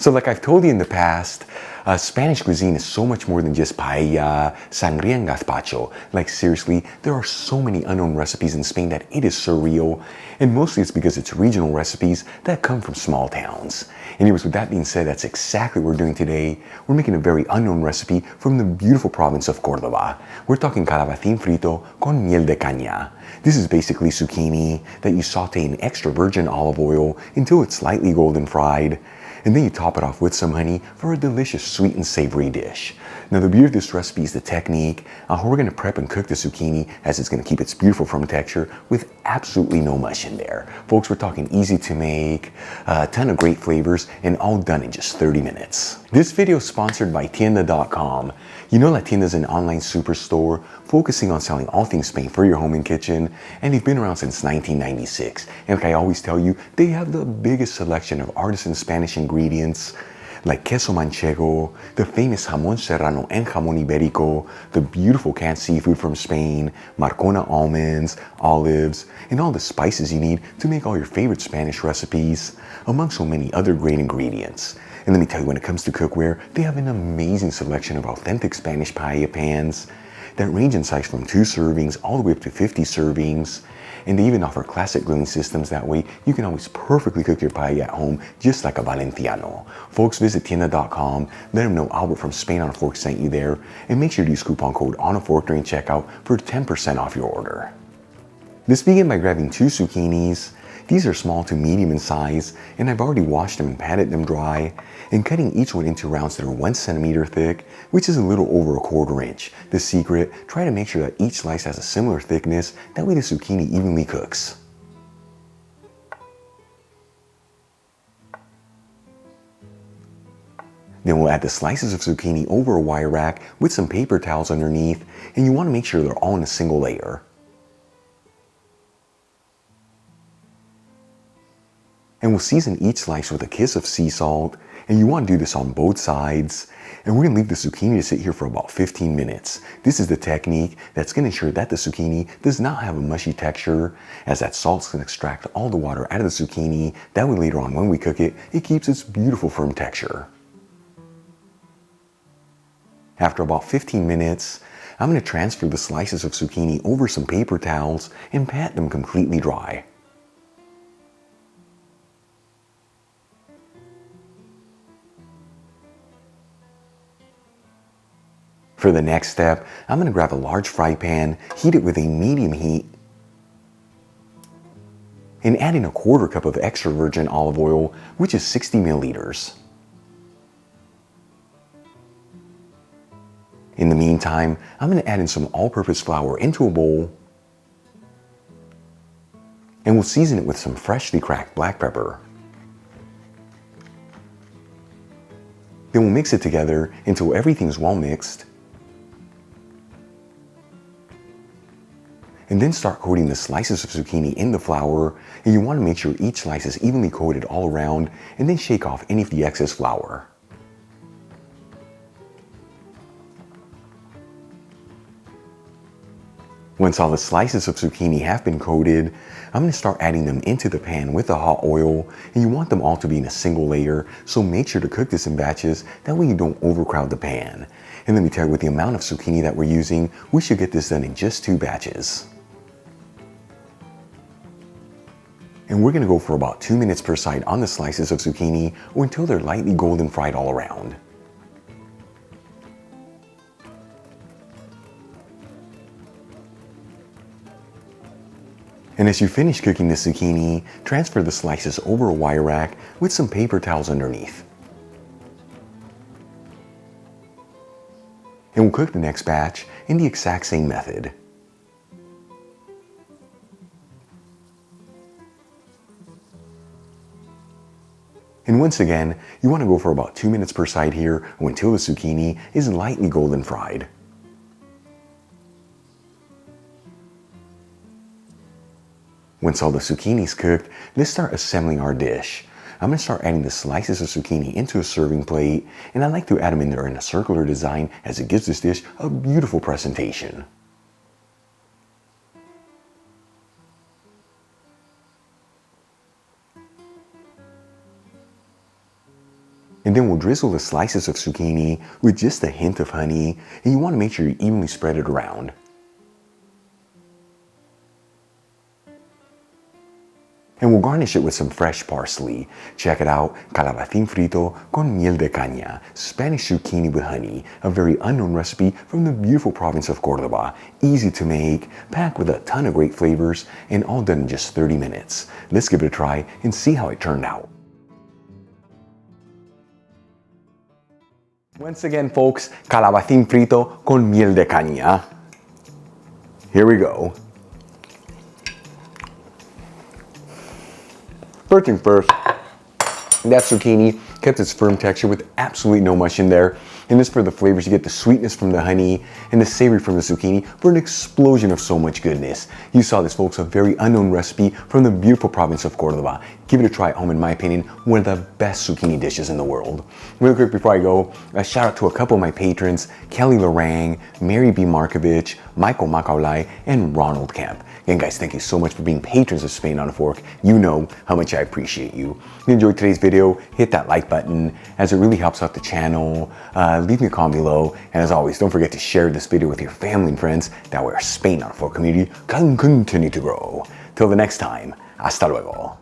So like I've told you in the past, Spanish cuisine is so much more than just paella, sangria, and gazpacho. Like seriously, there are so many unknown recipes in Spain that it is surreal. And mostly it's because it's regional recipes that come from small towns. Anyways, with that being said, that's exactly what we're doing today. We're making a very unknown recipe from the beautiful province of Córdoba. We're talking calabacin frito con miel de caña. This is basically zucchini that you saute in extra virgin olive oil until it's slightly golden fried. And then you top it off with some honey for a delicious sweet and savory dish. Now the beauty of this recipe is the technique. We're going to prep and cook the zucchini as it's going to keep its beautiful firm texture with absolutely no mush in there. Folks, we're talking easy to make, a ton of great flavors, and all done in just 30 minutes. This video is sponsored by tienda.com. You know La Tienda is an online superstore focusing on selling all things Spain for your home and kitchen, and they've been around since 1996. And like I always tell you, they have the biggest selection of artisan Spanish ingredients like queso manchego, the famous jamón serrano and jamón ibérico, the beautiful canned seafood from Spain, Marcona almonds, olives, and all the spices you need to make all your favorite Spanish recipes, among so many other great ingredients. And let me tell you, when it comes to cookware, they have an amazing selection of authentic Spanish paella pans that range in size from 2 servings all the way up to 50 servings. And they even offer classic grilling systems, that way you can always perfectly cook your paella at home just like a Valenciano. Folks, visit tienda.com, let them know Albert from Spain on a Fork sent you there, and make sure to use coupon code ONAFORK during checkout for 10% off your order. Let's begin by grabbing 2 zucchinis. These are small to medium in size, and I've already washed them and patted them dry, and cutting each one into rounds that are 1 centimeter thick, which is a little over 1/4 inch. The secret, try to make sure that each slice has a similar thickness, that way the zucchini evenly cooks. Then we'll add the slices of zucchini over a wire rack with some paper towels underneath, and you want to make sure they're all in a single layer. And we'll season each slice with a kiss of sea salt, and you want to do this on both sides. And we're going to leave the zucchini to sit here for about 15 minutes. This is the technique that's going to ensure that the zucchini does not have a mushy texture, as that salt's going to extract all the water out of the zucchini. That way later on when we cook it, it keeps its beautiful firm texture. After about 15 minutes, I'm going to transfer the slices of zucchini over some paper towels and pat them completely dry. For the next step, I'm going to grab a large fry pan, heat it with a medium heat, and add in 1/4 cup of extra virgin olive oil, which is 60 milliliters. In the meantime, I'm going to add in some all-purpose flour into a bowl, and we'll season it with some freshly cracked black pepper. Then we'll mix it together until everything's well mixed, and then start coating the slices of zucchini in the flour, and you want to make sure each slice is evenly coated all around, and then shake off any of the excess flour. Once all the slices of zucchini have been coated, I'm going to start adding them into the pan with the hot oil, and you want them all to be in a single layer, so make sure to cook this in batches, that way you don't overcrowd the pan. And let me tell you, with the amount of zucchini that we're using, we should get this done in just 2 batches. And we're going to go for about 2 minutes per side on the slices of zucchini, or until they're lightly golden fried all around. And as you finish cooking the zucchini, transfer the slices over a wire rack with some paper towels underneath. And we'll cook the next batch in the exact same method. And once again, you want to go for about 2 minutes per side here, or until the zucchini is lightly golden fried. Once all the zucchini is cooked, let's start assembling our dish. I'm going to start adding the slices of zucchini into a serving plate, and I like to add them in there in a circular design, as it gives this dish a beautiful presentation. And then we'll drizzle the slices of zucchini with just a hint of honey, and you want to make sure you evenly spread it around. And we'll garnish it with some fresh parsley. Check it out, calabacin frito con miel de caña, Spanish zucchini with honey, a very unknown recipe from the beautiful province of Córdoba. Easy to make, packed with a ton of great flavors, and all done in just 30 minutes. Let's give it a try and see how it turned out. Once again, folks, calabacin frito con miel de caña. Here we go. First thing first, that zucchini kept its firm texture with absolutely no mush in there. And this for the flavors, you get the sweetness from the honey and the savory from the zucchini for an explosion of so much goodness. You saw this, folks, a very unknown recipe from the beautiful province of Córdoba. Give it a try at home, in my opinion, one of the best zucchini dishes in the world. Real quick before I go, a shout out to a couple of my patrons, Kelly Lorang, Mary B. Markovich, Michael Macaulay, and Ronald Camp. Again, guys, thank you so much for being patrons of Spain on a Fork. You know how much I appreciate you. If you enjoyed today's video, hit that like button, as it really helps out the channel. Leave me a comment below, and as always, don't forget to share this video with your family and friends. That way our Spain on a Fork community can continue to grow. Till the next time, hasta luego.